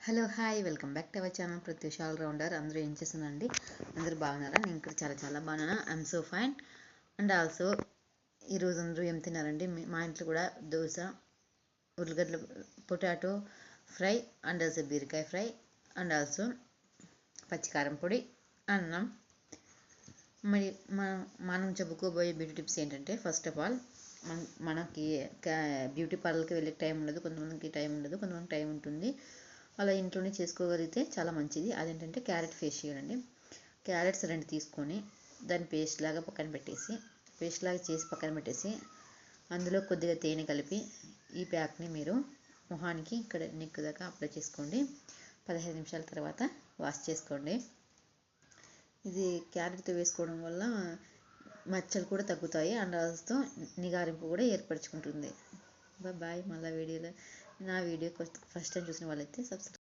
Hello hi welcome back to our channel Pratyush all rounder. అందరూ ఏం చేస్తున్నారండి? అందరూ బాగున్నారా? నేను ఇక్కడ చాలా బాగున్నాను. I'm so fine. And also ఈరోజు అందరూ ఏం తిన్నారండి? మా ఇంట్లో కూడా దోశ, ఉర్లగడ్డల పొటాటో ఫ్రై అండ్ ఆల్సో బీరకాయ ఫ్రై అండ్ ఆల్సో పచ్చికారం పొడి, అన్నం. మరి మనం చెప్పుకోబోయే బ్యూటీ టిప్స్ ఏంటంటే, ఫస్ట్ ఆఫ్ ఆల్ మనకి బ్యూటీ పార్లర్కి వెళ్ళే టైం ఉండదు. కొంతమందికి టైం ఉండదు, కొంతమందికి టైం ఉంటుంది. అలా ఇంట్లోనే చేసుకోగలిగితే చాలా మంచిది. అదేంటంటే క్యారెట్ ఫేషియల్ అండి. క్యారెట్స్ 2 తీసుకొని దాన్ని పేస్ట్ లాగా చేసి పక్కన పెట్టేసి అందులో కొద్దిగా తేనె కలిపి ఈ ప్యాక్ని మీరు మొహానికి ఇక్కడ నెక్ దాకా అప్లై చేసుకోండి. 15 నిమిషాల తర్వాత వాష్ చేసుకోండి. ఇది క్యారెట్తో వేసుకోవడం వల్ల మచ్చలు కూడా తగ్గుతాయి అండ్ ఆల్సో నిగారింపు కూడా ఏర్పరచుకుంటుంది. బాయ్. మళ్ళీ వీడియోలో నా వీడియో ఫస్ట్ టైం చూసిన వాళ్ళైతే సబ్స్క్రైబ్